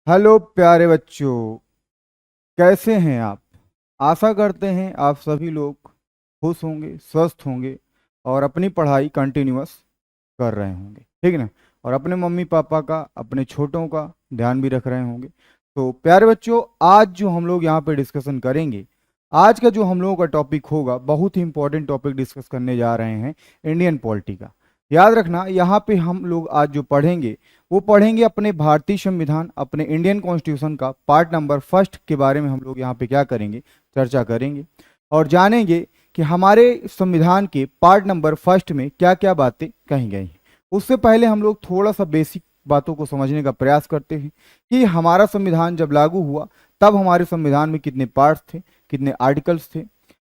Hello प्यारे बच्चों, कैसे हैं आप। आशा करते हैं आप सभी लोग खुश होंगे, स्वस्थ होंगे और अपनी पढ़ाई कंटिन्यूअस कर रहे होंगे, ठीक है ना। और अपने मम्मी पापा का, अपने छोटों का ध्यान भी रख रहे होंगे। तो प्यारे बच्चों, आज जो हम लोग यहाँ पे डिस्कशन करेंगे, आज का जो हम लोगों का टॉपिक होगा, बहुत ही इंपॉर्टेंट टॉपिक डिस्कस करने जा रहे हैं, इंडियन पॉलिटी का। याद रखना, यहाँ पे हम लोग आज जो पढ़ेंगे वो पढ़ेंगे अपने भारतीय संविधान, अपने इंडियन कॉन्स्टिट्यूशन का पार्ट नंबर फर्स्ट के बारे में हम लोग यहाँ पे क्या करेंगे, चर्चा करेंगे और जानेंगे कि हमारे संविधान के पार्ट नंबर फर्स्ट में क्या क्या बातें कही गई हैं। उससे पहले हम लोग थोड़ा सा बेसिक बातों को समझने का प्रयास करते हैं कि हमारा संविधान जब लागू हुआ तब हमारे संविधान में कितने पार्ट्स थे, कितने आर्टिकल्स थे,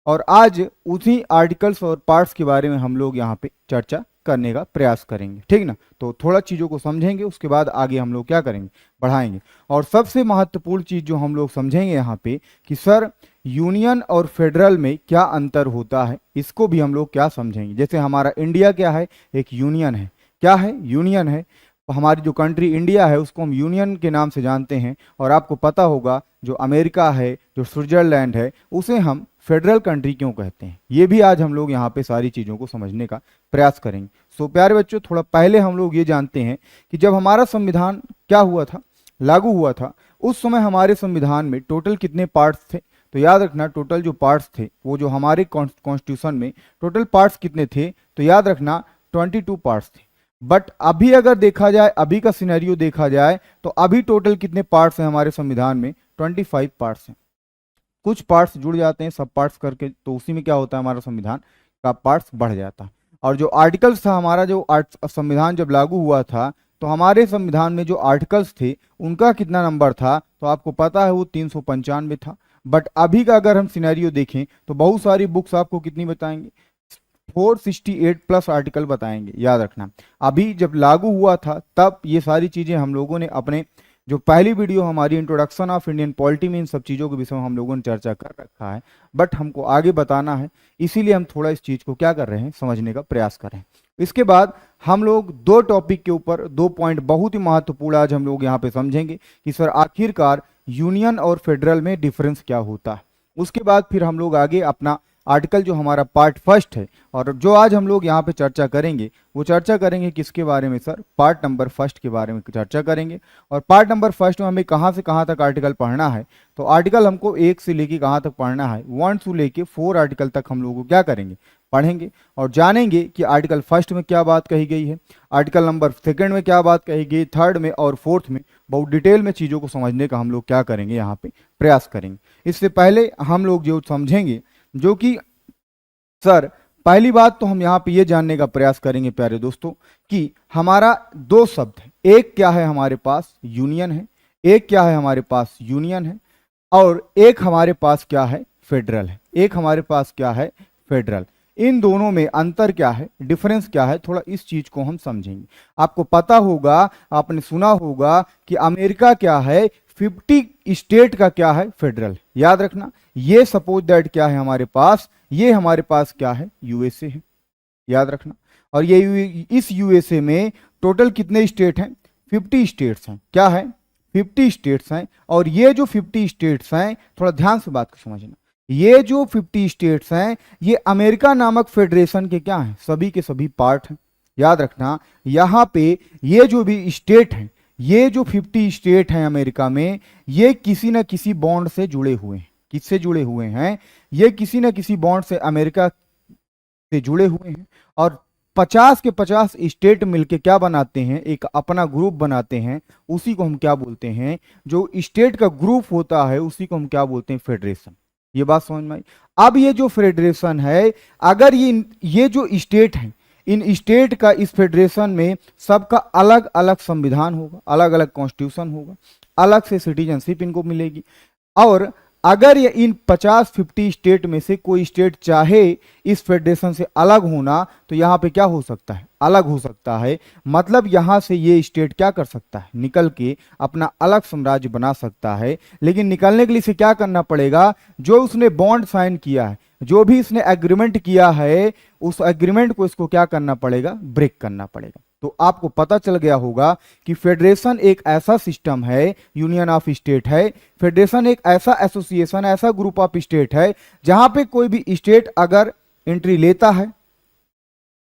और आज उसी आर्टिकल्स और पार्ट्स के बारे में हम लोग यहाँ पे चर्चा करने का प्रयास करेंगे, ठीक ना। तो थोड़ा चीज़ों को समझेंगे, उसके बाद आगे हम लोग क्या करेंगे, बढ़ाएंगे। और सबसे महत्वपूर्ण चीज़ जो हम लोग समझेंगे यहाँ पे कि सर यूनियन और फेडरल में क्या अंतर होता है, इसको भी हम लोग क्या समझेंगे। जैसे हमारा इंडिया क्या है, एक यूनियन है। क्या है? यूनियन है। हमारी जो कंट्री इंडिया है उसको हम यूनियन के नाम से जानते हैं। और आपको पता होगा जो अमेरिका है, जो स्विट्जरलैंड है, उसे हम फेडरल कंट्री क्यों कहते हैं। ये भी आज हम लोग यहाँ पे सारी चीज़ों को समझने का प्रयास करेंगे। सो प्यारे बच्चों, थोड़ा पहले हम लोग ये जानते हैं कि जब हमारा संविधान क्या हुआ था, लागू हुआ था, उस समय हमारे संविधान में टोटल कितने पार्ट्स थे। तो याद रखना, टोटल जो पार्ट्स थे वो जो हमारे कॉन्स्टिट्यूशन में टोटल पार्ट्स कितने थे, तो याद रखना 22 पार्ट्स थे। बट अभी अगर देखा जाए, अभी का सिनेरियो देखा जाए, तो अभी टोटल कितने पार्ट्स हैं हमारे संविधान में, 25 पार्ट्स हैं। कुछ पार्ट्स जुड़ जाते हैं सब पार्ट्स करके, तो उसी में क्या होता है, हमारा संविधान का पार्ट्स बढ़ जाता है। और जो आर्टिकल्स था, हमारा जो संविधान जब लागू हुआ था तो हमारे संविधान में जो आर्टिकल्स थे उनका कितना नंबर था, तो आपको पता है वो 395 था। बट अभी का अगर हम सिनेरियो देखें तो बहुत सारी बुक्स आपको कितनी बताएंगे, 468 प्लस आर्टिकल बताएंगे। याद रखना, अभी जब लागू हुआ था तब ये सारी चीजें हम लोगों ने अपने जो पहली वीडियो हमारी इंट्रोडक्शन ऑफ इंडियन पॉलिटी में इन सब चीज़ों के विषय में हम लोगों ने चर्चा कर रखा है। बट हमको आगे बताना है, इसीलिए हम थोड़ा इस चीज़ को क्या कर रहे हैं, समझने का प्रयास कर रहे हैं। इसके बाद हम लोग दो टॉपिक के ऊपर दो पॉइंट बहुत ही महत्वपूर्ण आज हम लोग यहाँ पे समझेंगे कि सर आखिरकार यूनियन और फेडरल में डिफरेंस क्या होता है। उसके बाद फिर हम लोग आगे अपना आर्टिकल जो हमारा पार्ट फर्स्ट है और जो आज हम लोग यहाँ पे चर्चा करेंगे वो चर्चा करेंगे किसके बारे में सर, पार्ट नंबर फर्स्ट के बारे में चर्चा करेंगे। और पार्ट नंबर फर्स्ट में हमें कहाँ से कहाँ तक आर्टिकल पढ़ना है, तो आर्टिकल हमको 1 से लेके कहाँ तक पढ़ना है, 1 से लेके 4 आर्टिकल तक हम लोग को क्या करेंगे, पढ़ेंगे और जानेंगे कि आर्टिकल फर्स्ट में क्या बात कही गई है, आर्टिकल नंबर सेकंड में क्या बात कही गई, थर्ड में और फोर्थ में। बहुत डिटेल में चीज़ों को समझने का हम लोग क्या करेंगे, यहाँ पे प्रयास करेंगे। इससे पहले हम लोग जो समझेंगे, जो कि सर पहली बात तो हम यहाँ पे ये जानने का प्रयास करेंगे प्यारे दोस्तों कि हमारा दो शब्द है, एक क्या है हमारे पास, यूनियन है, एक क्या है हमारे पास, यूनियन है, और एक हमारे पास क्या है, फेडरल है। एक हमारे पास क्या है, फेडरल। इन दोनों में अंतर क्या है, डिफरेंस क्या है, थोड़ा इस चीज को हम समझेंगे। आपको पता होगा, आपने सुना होगा कि अमेरिका क्या है, 50 स्टेट का क्या है, फेडरल। याद रखना, ये सपोज दैट क्या है हमारे पास, ये हमारे पास क्या है, यूएसए है। याद रखना, और ये इस यूएसए में टोटल कितने स्टेट हैं, 50 स्टेट्स हैं। क्या है, 50 स्टेट्स हैं। और ये जो 50 स्टेट्स हैं, थोड़ा ध्यान से बात को समझना, ये जो 50 स्टेट्स हैं ये अमेरिका नामक फेडरेशन के क्या हैं, सभी के सभी पार्ट हैं। याद रखना, यहाँ पे ये जो भी स्टेट हैं, ये जो 50 स्टेट हैं अमेरिका में, ये किसी न किसी बॉन्ड से जुड़े हुए हैं। किससे जुड़े हुए हैं, ये किसी न किसी बॉन्ड से अमेरिका से जुड़े हुए हैं। और 50 के 50 स्टेट मिलके क्या बनाते हैं, एक अपना ग्रुप बनाते हैं। उसी को हम क्या बोलते हैं, जो स्टेट का ग्रुप होता है उसी को हम क्या बोलते हैं, फेडरेशन। ये बात समझ में आई। अब ये जो फेडरेशन है, अगर ये जो स्टेट है, इन स्टेट का इस फेडरेशन में सबका अलग अलग संविधान होगा, अलग अलग कॉन्स्टिट्यूशन होगा, अलग से सिटीजनशिप इनको मिलेगी। और अगर ये इन 50 स्टेट में से कोई स्टेट चाहे इस फेडरेशन से अलग होना, तो यहाँ पे क्या हो सकता है, अलग हो सकता है। मतलब यहाँ से ये स्टेट क्या कर सकता है, निकल के अपना अलग साम्राज्य बना सकता है। लेकिन निकलने के लिए इसे क्या करना पड़ेगा, जो उसने बॉन्ड साइन किया है, जो भी इसने एग्रीमेंट किया है, उस एग्रीमेंट को इसको क्या करना पड़ेगा, ब्रेक करना पड़ेगा। तो आपको पता चल गया होगा कि फेडरेशन एक ऐसा सिस्टम है, यूनियन ऑफ स्टेट है। फेडरेशन एक ऐसा एसोसिएशन, ऐसा ग्रुप ऑफ स्टेट है जहां पे कोई भी स्टेट अगर एंट्री लेता है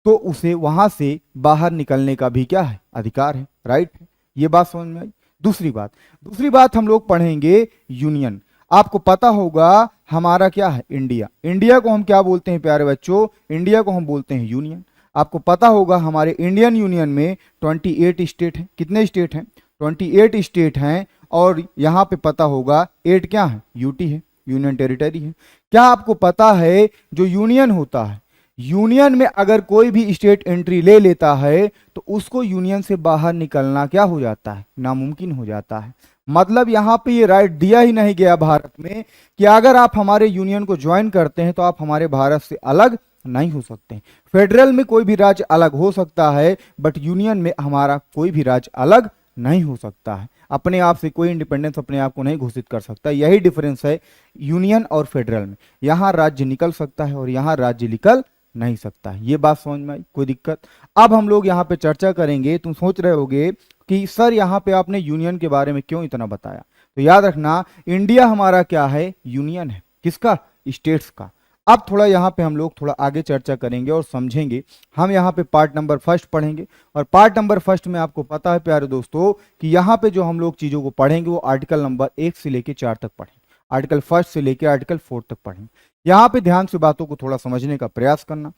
तो उसे वहां से बाहर निकलने का भी क्या है, अधिकार है, राइट है। ये बात समझ में आई। दूसरी बात हम लोग पढ़ेंगे यूनियन। आपको पता होगा हमारा क्या है, इंडिया। इंडिया को हम क्या बोलते हैं प्यारे बच्चों, इंडिया को हम बोलते हैं यूनियन। आपको पता होगा हमारे इंडियन यूनियन में 28 स्टेट हैं। कितने स्टेट हैं, 28 स्टेट हैं। और यहां पे पता होगा 8 क्या है, यूटी है, यूनियन टेरिटरी है। क्या आपको पता है जो यूनियन होता है, यूनियन में अगर कोई भी स्टेट एंट्री ले लेता है तो उसको यूनियन से बाहर निकलना क्या हो जाता है, नामुमकिन हो जाता है। मतलब यहां पे ये राइट दिया ही नहीं गया भारत में कि अगर आप हमारे यूनियन को ज्वाइन करते हैं तो आप हमारे भारत से अलग नहीं हो सकते। फेडरल में कोई भी राज्य अलग हो सकता है, बट यूनियन में हमारा कोई भी राज्य अलग नहीं हो सकता है। अपने आप से कोई इंडिपेंडेंस अपने आप को नहीं घोषित कर सकता। यही डिफरेंस है यूनियन और फेडरल में। यहां राज्य निकल सकता है और यहां राज्य निकल नहीं सकता है। ये बात समझ में आई, कोई दिक्कत। अब हम लोग यहाँ पे चर्चा करेंगे। तुम सोच रहे होगे कि सर यहाँ पे आपने यूनियन के बारे में क्यों इतना बताया। तो याद रखना, इंडिया हमारा क्या है, यूनियन है। किसका, स्टेट्स का। अब थोड़ा यहाँ पे हम लोग थोड़ा आगे चर्चा करेंगे और समझेंगे। हम यहाँ पे पार्ट नंबर फर्स्ट पढ़ेंगे और पार्ट नंबर फर्स्ट में आपको पता है प्यारे दोस्तों कि यहाँ पे जो हम लोग चीजों को पढ़ेंगे वो आर्टिकल नंबर 1 से लेके 4 तक पढ़ेंगे, आर्टिकल फर्स्ट से लेके आर्टिकल 4 तक पढ़ेंगे। यहाँ पे ध्यान से बातों को थोड़ा समझने का प्रयास करना,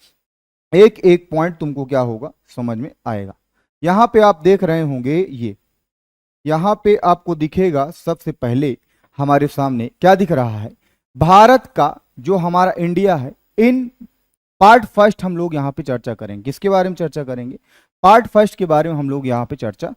एक एक पॉइंट तुमको क्या होगा, समझ में आएगा। यहाँ पे आप देख रहे होंगे, ये यहाँ पे आपको दिखेगा सबसे पहले हमारे सामने क्या दिख रहा है, भारत का जो हमारा इंडिया है। इन पार्ट फर्स्ट हम लोग यहाँ पे चर्चा करेंगे। किसके बारे में चर्चा करेंगे, पार्ट फर्स्ट के बारे में हम लोग यहाँ पे चर्चा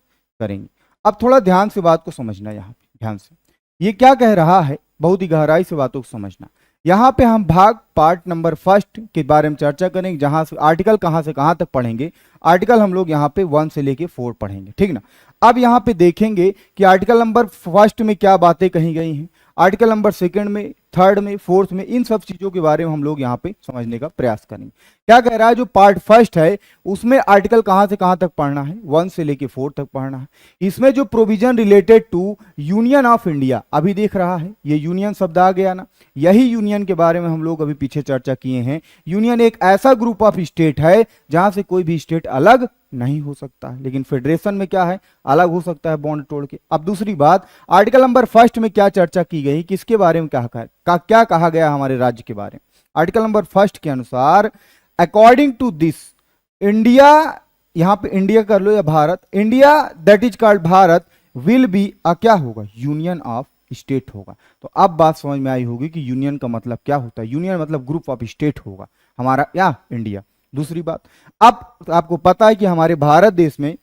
करेंगे। अब थोड़ा ध्यान से बात को समझना, यहाँ पे ध्यान से ये क्या कह रहा है, बहुत ही गहराई से बातों को समझना। यहाँ पे हम भाग पार्ट नंबर फर्स्ट के बारे में चर्चा करेंगे, जहां से आर्टिकल कहां से कहां तक पढ़ेंगे। आर्टिकल हम लोग यहाँ पे 1 से लेके 4 पढ़ेंगे, ठीक ना। अब यहाँ पे देखेंगे कि आर्टिकल नंबर फर्स्ट में क्या बातें कही गई हैं, आर्टिकल नंबर सेकंड में, थर्ड में, फोर्थ में, इन सब चीजों के बारे में हम लोग यहाँ पे समझने का प्रयास करेंगे। क्या कह रहा है, जो पार्ट फर्स्ट है उसमें आर्टिकल कहां से कहां तक पढ़ना है, 1 से लेके 4 तक पढ़ना है। इसमें जो provision related to union of India, अभी देख रहा है ये यूनियन शब्द आ गया ना, यही यूनियन के बारे में हम लोग अभी पीछे चर्चा किए हैं। यूनियन एक ऐसा ग्रुप ऑफ स्टेट है जहां से कोई भी स्टेट अलग नहीं हो सकता है, लेकिन फेडरेशन में क्या है, अलग हो सकता है बॉन्ड तोड़ के। अब दूसरी बात, आर्टिकल नंबर फर्स्ट में क्या चर्चा की गई, किसके बारे में क्या कहा गया हमारे राज्य के बारे में। आर्टिकल नंबर फर्स्ट के अनुसार, अकॉर्डिंग टू दिस इंडिया, यहां पे इंडिया कर लो या Bharat, India that is called Bharat will be क्या होगा, यूनियन ऑफ स्टेट होगा। तो अब बात समझ में आई होगी कि यूनियन का मतलब क्या होता है। यूनियन मतलब ग्रुप ऑफ स्टेट होगा हमारा क्या, इंडिया। दूसरी बात, अब आपको पता है कि हमारे भारत देश में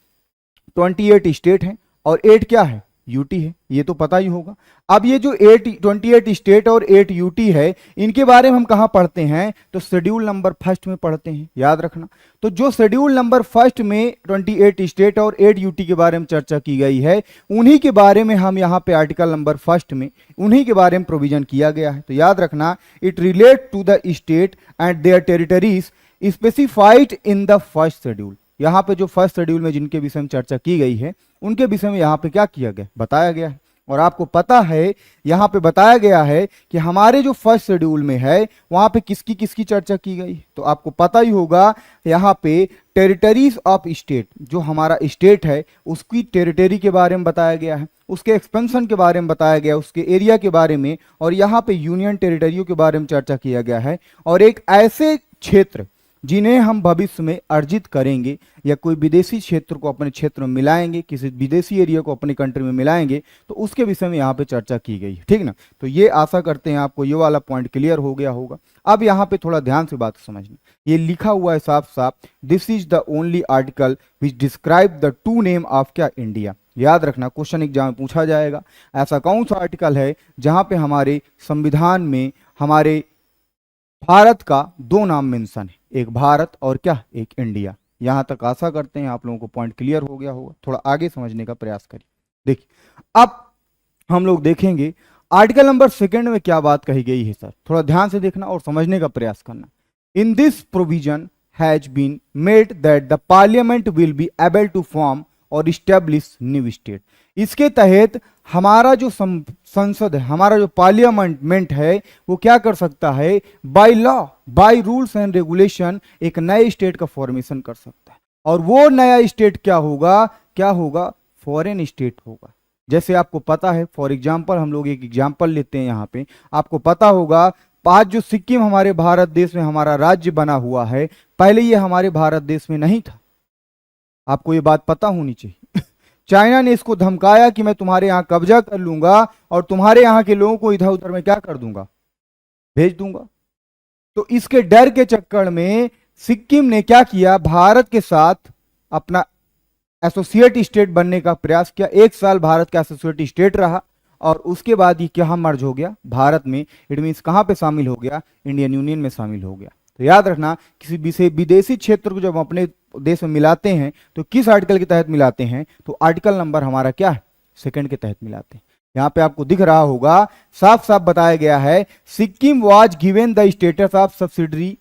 28 स्टेट हैं और 8 क्या है, यूटी है, ये तो पता ही होगा। अब ये जो 28 स्टेट और 8 यूटी है, इनके बारे में हम कहां पढ़ते हैं, तो शेड्यूल नंबर फर्स्ट में पढ़ते हैं, याद रखना। तो जो शेड्यूल नंबर फर्स्ट में 28 स्टेट और 8 यूटी के बारे में चर्चा की गई है, उन्हीं के बारे में हम यहाँ पे आर्टिकल नंबर फर्स्ट में उन्हीं के बारे में प्रोविजन किया गया है। तो याद रखना, it relate to the state and their territories specified in the first schedule. यहाँ पे जो फर्स्ट शेड्यूल में जिनके विषय में चर्चा की गई है, उनके विषय में यहाँ पे क्या किया गया, बताया गया है। और आपको पता है यहाँ पे बताया गया है कि हमारे जो फर्स्ट शेड्यूल में है वहां पे किसकी किसकी चर्चा की गई। तो आपको पता ही होगा यहाँ पे टेरिटरीज ऑफ स्टेट, जो हमारा स्टेट है उसकी टेरिटरी के बारे में बताया गया है, उसके एक्सपेंशन के बारे में बताया गया, उसके एरिया के बारे में, और यहाँ पे यूनियन टेरिटरियों के बारे में चर्चा किया गया है। और एक ऐसे क्षेत्र जिन्हें हम भविष्य में अर्जित करेंगे या कोई विदेशी क्षेत्र को अपने क्षेत्र में मिलाएंगे, किसी विदेशी एरिया को अपनी कंट्री में मिलाएंगे, तो उसके विषय में यहाँ पे चर्चा की गई है, ठीक ना। तो ये आशा करते हैं आपको ये वाला पॉइंट क्लियर हो गया होगा। अब यहाँ पे थोड़ा ध्यान से बात समझना, ये लिखा हुआ है साफ साफ, this is the only article which describe the two name of क्या, इंडिया। याद रखना, क्वेश्चन एग्जाम में पूछा जाएगा, ऐसा कौन सा आर्टिकल है जहां पे हमारे संविधान में हमारे भारत का 2 नाम मेंशन है, एक भारत और क्या, एक इंडिया। यहां तक आशा करते हैं आप लोगों को पॉइंट क्लियर हो गया होगा। थोड़ा आगे समझने का प्रयास करिए। देखिए अब हम लोग देखेंगे आर्टिकल नंबर सेकंड में क्या बात कही गई है सर, थोड़ा ध्यान से देखना और समझने का प्रयास करना। In this provision has been made that the parliament will be able to form और establish new state। इसके तहत हमारा जो संसद है, हमारा जो पार्लियामेंट है, वो क्या कर सकता है, by law, by rules and regulation एक नए स्टेट का फॉर्मेशन कर सकता है। और वो नया स्टेट क्या होगा, क्या होगा, फॉरेन स्टेट होगा। जैसे आपको पता है, फॉर एग्जाम्पल हम लोग एक एग्जाम्पल लेते हैं यहाँ पे, आपको पता होगा आज जो सिक्किम हमारे भारत देश में हमारा राज्य बना हुआ है, पहले ये हमारे भारत देश में नहीं था। आपको ये बात पता होनी चाहिए। चाइना ने इसको धमकाया कि मैं तुम्हारे यहाँ कब्जा कर लूंगा और तुम्हारे यहाँ के लोगों को इधर उधर में क्या कर दूंगा, भेज दूंगा। तो इसके डर के चक्कर में सिक्किम ने क्या किया, भारत के साथ अपना एसोसिएट स्टेट बनने का प्रयास किया। 1 साल भारत का एसोसिएट स्टेट रहा और उसके बाद ये क्या मर्ज हो गया भारत में। इट मीन्स कहां पे शामिल हो गया, इंडियन यूनियन में शामिल हो गया। तो याद रखना, किसी विदेशी क्षेत्र को जब अपने देश में मिलाते हैं तो किस आर्टिकल के तहत मिलाते हैं, तो आर्टिकल नंबर हमारा क्या है, 2 के तहत मिलाते हैं। यहां पे आपको दिख रहा होगा, साफ साफ बताया गया है, Sikkim was given the status of subsidiary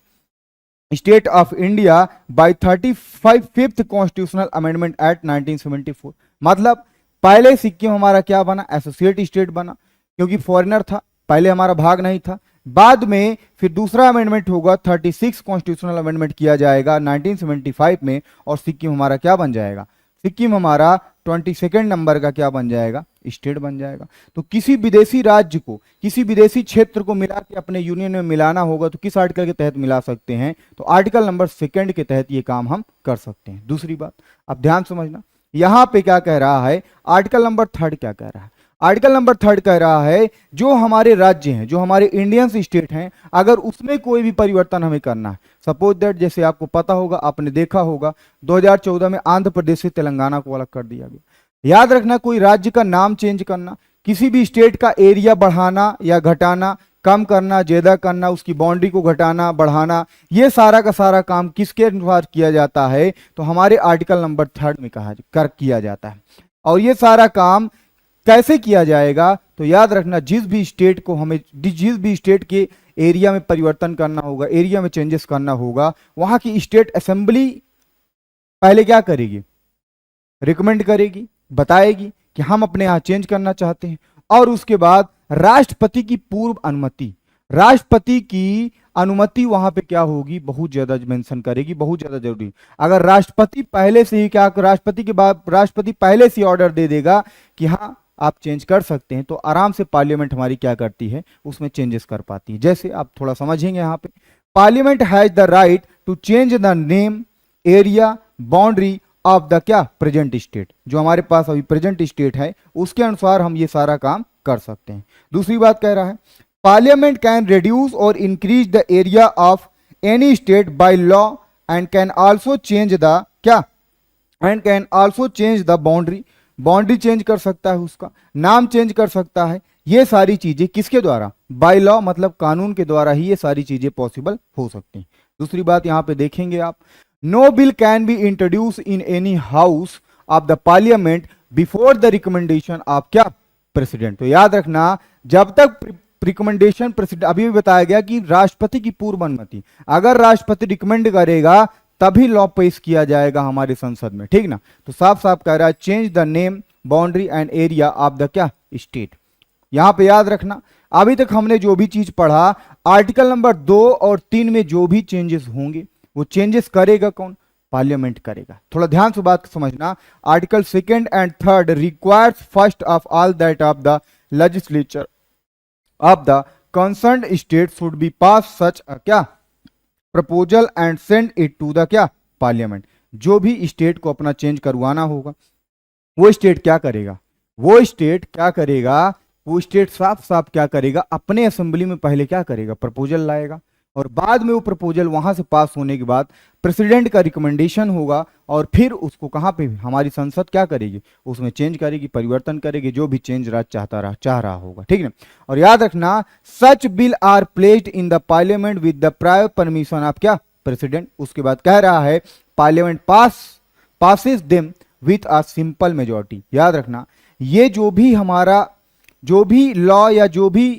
state of India by 35th constitutional amendment act 1974। मतलब पहले सिक्किम हमारा क्या बना, एसोसिएट स्टेट बना, क्योंकि फॉरेनर था, पहले हमारा भाग नहीं था। बाद में फिर दूसरा अमेंडमेंट होगा, 36 कॉन्स्टिट्यूशनल अमेंडमेंट किया जाएगा 1975 में, और सिक्किम हमारा क्या बन जाएगा, सिक्किम हमारा 22 नंबर का क्या बन जाएगा, स्टेट बन जाएगा। तो किसी विदेशी राज्य को, किसी विदेशी क्षेत्र को मिला के अपने यूनियन में मिलाना होगा तो किस आर्टिकल के तहत मिला सकते हैं, तो आर्टिकल नंबर 2 के तहत ये काम हम कर सकते हैं। दूसरी बात अब ध्यान समझना, यहां पे क्या कह रहा है, आर्टिकल नंबर 3 क्या कह रहा है, आर्टिकल नंबर 3 कह रहा है जो हमारे राज्य हैं, जो हमारे इंडियन स्टेट हैं, अगर उसमें कोई भी परिवर्तन हमें करना है, सपोज दैट, जैसे आपको पता होगा, आपने देखा होगा 2014 में आंध्र प्रदेश से तेलंगाना को अलग कर दिया गया। याद रखना, कोई राज्य का नाम चेंज करना, किसी भी स्टेट का एरिया बढ़ाना या घटाना, कम करना, ज्यादा करना, उसकी बाउंड्री को घटाना बढ़ाना, ये सारा का सारा काम किसके अनुसार किया जाता है, तो हमारे आर्टिकल नंबर 3 में किया जाता है। और ये सारा काम कैसे किया जाएगा, तो याद रखना, जिस भी स्टेट को हमें, जिस भी स्टेट के एरिया में परिवर्तन करना होगा, एरिया में चेंजेस करना होगा, वहां की स्टेट असेंबली पहले क्या करेगी, रिकमेंड करेगी, बताएगी कि हम अपने यहां चेंज करना चाहते हैं, और उसके बाद राष्ट्रपति की पूर्व अनुमति, राष्ट्रपति की अनुमति वहां पे क्या होगी, बहुत ज्यादा मेंशन करेगी, बहुत ज्यादा जरूरी। अगर राष्ट्रपति पहले से ही क्या, राष्ट्रपति के बाद राष्ट्रपति पहले से ऑर्डर दे देगा कि हाँ आप चेंज कर सकते हैं, तो आराम से पार्लियामेंट हमारी क्या करती है, उसमें चेंजेस कर पाती है। जैसे आप थोड़ा समझेंगे यहाँ पे, parliament has the right to change the name, area, boundary of the क्या, प्रेजेंट स्टेट। जो हमारे पास अभी प्रेजेंट स्टेट है उसके अनुसार हम ये सारा काम कर सकते हैं। दूसरी बात कह रहा है, पार्लियामेंट कैन रिड्यूस और increase the area of any state by law and can also change the क्या, and can also change the boundary, boundary change कर सकता है, उसका नाम चेंज कर सकता है। ये सारी चीजें किसके द्वारा, बाय लॉ, मतलब कानून के द्वारा ही ये सारी चीजें पॉसिबल हो सकती हैं। दूसरी बात यहां पे देखेंगे आप, no bill can be introduce in any house of the parliament before the recommendation of क्या, प्रेसिडेंट। तो याद रखना, जब तक रिकमेंडेशन प्रेसिडेंट, अभी भी बताया गया कि राष्ट्रपति की पूर्व अनुमति, अगर राष्ट्रपति रिकमेंड करेगा तभी लॉ पेश किया जाएगा हमारे संसद में, ठीक ना। तो साफ साफ कह रहा है, change the name, boundary and area of the क्या, स्टेट। यहां पे याद रखना, अभी तक हमने जो भी चीज पढ़ा, आर्टिकल नंबर 2 और 3 में जो भी चेंजेस होंगे वो चेंजेस करेगा कौन, पार्लियामेंट करेगा। थोड़ा ध्यान से बात समझना, article 2 and 3 requires first of all that of the legislature of the concerned state should be pass such a क्या, proposal and send it to the क्या, पार्लियामेंट। जो भी स्टेट को अपना चेंज करवाना होगा, वो स्टेट क्या करेगा, वो स्टेट क्या करेगा, वो स्टेट साफ साफ क्या करेगा, अपने असेंबली में पहले क्या करेगा, प्रपोजल लाएगा, और बाद में वो प्रपोजल वहां से पास होने के बाद प्रेसिडेंट का रिकमेंडेशन होगा, और फिर उसको कहां पे हमारी संसद क्या करेगी, उसमें चेंज करेगी, परिवर्तन करेगी, जो भी चेंज चाह रहा होगा, ठीक है। और याद रखना, such bill are placed in the parliament with the prior permission of क्या, प्रेसिडेंट। उसके बाद कह रहा है, parliament passes them with a simple majority. याद रखना, ये जो भी हमारा, जो भी लॉ या जो भी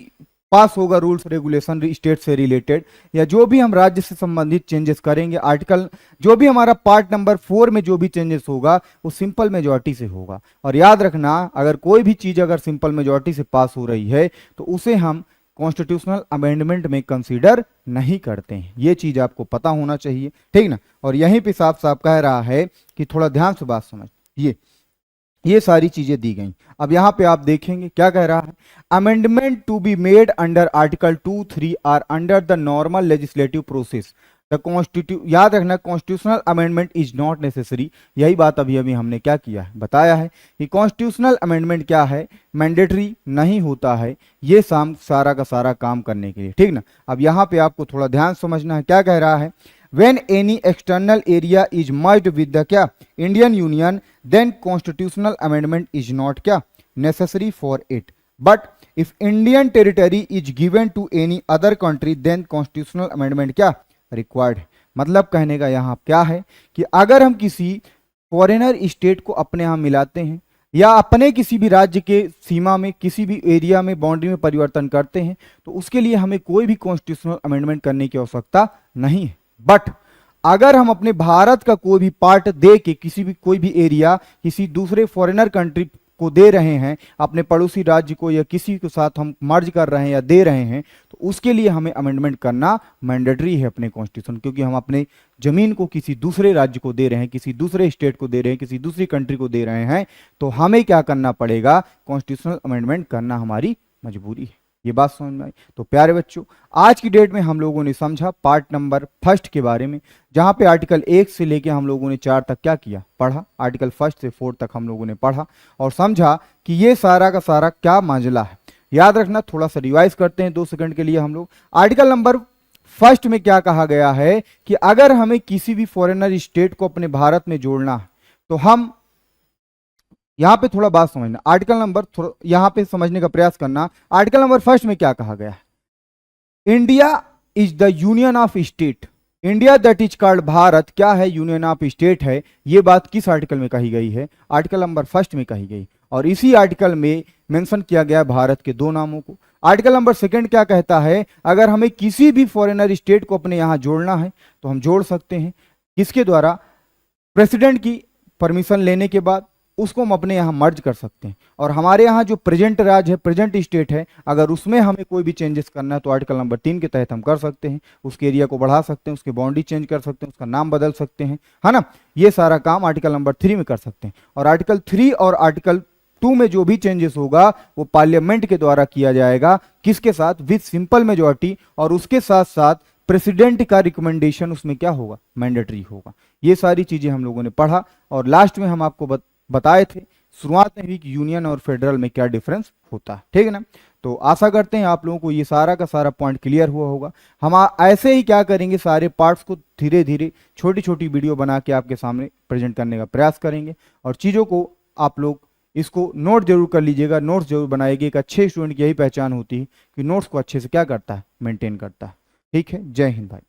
पास होगा रूल्स रेगुलेशन स्टेट से रिलेटेड, या जो भी हम राज्य से संबंधित चेंजेस करेंगे, आर्टिकल जो भी हमारा पार्ट नंबर 4 में जो भी चेंजेस होगा वो सिंपल मेजॉरिटी से होगा। और याद रखना, अगर कोई भी चीज अगर सिंपल मेजॉरिटी से पास हो रही है तो उसे हम कॉन्स्टिट्यूशनल अमेंडमेंट में कंसीडर नहीं करते हैं। ये चीज आपको पता होना चाहिए, ठीक ना। और यहीं पे साफ साफ कह रहा है कि थोड़ा ध्यान से बात समझ, ये सारी चीजें दी गई। अब यहां पे आप देखेंगे क्या कह रहा है, amendment to be made under article 2, 3 or under the normal legislative process. The याद रखना, constitutional amendment is not necessary. यही बात अभी अभी हमने क्या किया है, बताया है कि कॉन्स्टिट्यूशनल अमेंडमेंट क्या है, मैंडेटरी नहीं होता है ये सारा का सारा काम करने के लिए, ठीक ना। अब यहां पे आपको थोड़ा ध्यान समझना है, क्या कह रहा है, when any external area is merged with the क्या Indian Union, then constitutional amendment is not क्या necessary for it, but if Indian territory is given to any other country then constitutional amendment क्या required है। मतलब कहने का यहाँ क्या है कि अगर हम किसी फॉरेनर स्टेट को अपने यहाँ मिलाते हैं या अपने किसी भी राज्य के सीमा में किसी भी एरिया में बाउंड्री में परिवर्तन करते हैं तो उसके लिए हमें कोई भी कॉन्स्टिट्यूशनल अमेंडमेंट करने की आवश्यकता नहीं है। बट अगर हम अपने भारत का कोई भी पार्ट दे के किसी भी कोई भी एरिया किसी दूसरे फॉरेनर कंट्री को दे रहे हैं, अपने पड़ोसी राज्य को या किसी के साथ हम मर्ज कर रहे हैं या दे रहे हैं, तो उसके लिए हमें अमेंडमेंट करना मैंडेटरी है अपने कॉन्स्टिट्यूशन, क्योंकि हम अपने जमीन को किसी दूसरे राज्य को दे रहे हैं, किसी दूसरे स्टेट को दे रहे हैं, किसी दूसरी कंट्री को दे रहे हैं, तो हमें क्या करना पड़ेगा, कॉन्स्टिट्यूशनल अमेंडमेंट करना हमारी मजबूरी है। ये बात समझ में आई। तो प्यारे बच्चों, आज की डेट में हम लोगों ने समझा पार्ट नंबर 1 के बारे में, जहां पे आर्टिकल 1 से लेके हम लोगों ने 4 तक क्या किया, पढ़ा। आर्टिकल 1 से 4 तक हम लोगों ने पढ़ा और समझा कि ये सारा का सारा क्या मामला है। याद रखना, थोड़ा सा रिवाइज करते हैं 2 सेकंड के लिए हम लोग। आर्टिकल नंबर 1 में क्या कहा गया है कि अगर हमें किसी भी फॉरेनर स्टेट को अपने भारत में जोड़ना है तो हम यहां पे थोड़ा बात समझना, आर्टिकल नंबर यहां पे समझने का प्रयास करना। आर्टिकल नंबर 1 में क्या कहा गया है, India is the union of state, India that is called Bharat क्या है, यूनियन ऑफ स्टेट है। ये बात किस आर्टिकल में कही गई है, आर्टिकल नंबर 1 में कही गई, और इसी आर्टिकल में मेंशन किया गया है भारत के 2 नामों को। आर्टिकल नंबर 2 क्या कहता है, अगर हमें किसी भी फॉरेनर स्टेट को अपने यहां जोड़ना है तो हम जोड़ सकते हैं, किसके द्वारा, प्रेसिडेंट की परमिशन लेने के बाद उसको हम अपने यहाँ मर्ज कर सकते हैं। और हमारे यहाँ जो प्रेजेंट राज्य है, प्रेजेंट स्टेट है, अगर उसमें हमें कोई भी चेंजेस करना है तो आर्टिकल नंबर 3 के तहत हम कर सकते हैं, उसके एरिया को बढ़ा सकते हैं, उसकी बाउंड्री चेंज कर सकते हैं, उसका नाम बदल सकते हैं, है ना। ये सारा काम आर्टिकल नंबर 3 में कर सकते हैं। और आर्टिकल 3 और आर्टिकल 2 में जो भी चेंजेस होगा वो पार्लियामेंट के द्वारा किया जाएगा, किसके साथ, विद सिंपल मेजॉरिटी, और उसके साथ साथ प्रेसिडेंट का रिकमेंडेशन उसमें क्या होगा, मैंडेटरी होगा। ये सारी चीजें हम लोगों ने पढ़ा और लास्ट में हम आपको बताए थे शुरुआत में भी कि यूनियन और फेडरल में क्या डिफरेंस होता है, ठीक है ना। तो आशा करते हैं आप लोगों को ये सारा का सारा पॉइंट क्लियर हुआ होगा। हम ऐसे ही क्या करेंगे, सारे पार्ट्स को धीरे धीरे छोटी छोटी वीडियो बना के आपके सामने प्रेजेंट करने का प्रयास करेंगे, और चीज़ों को आप लोग इसको नोट जरूर कर लीजिएगा, नोट्स जरूर बनाइएगा। एक अच्छे स्टूडेंट की यही पहचान होती है कि नोट्स को अच्छे से क्या करता है, मेंटेन करता है। ठीक है, जय हिंद भाई।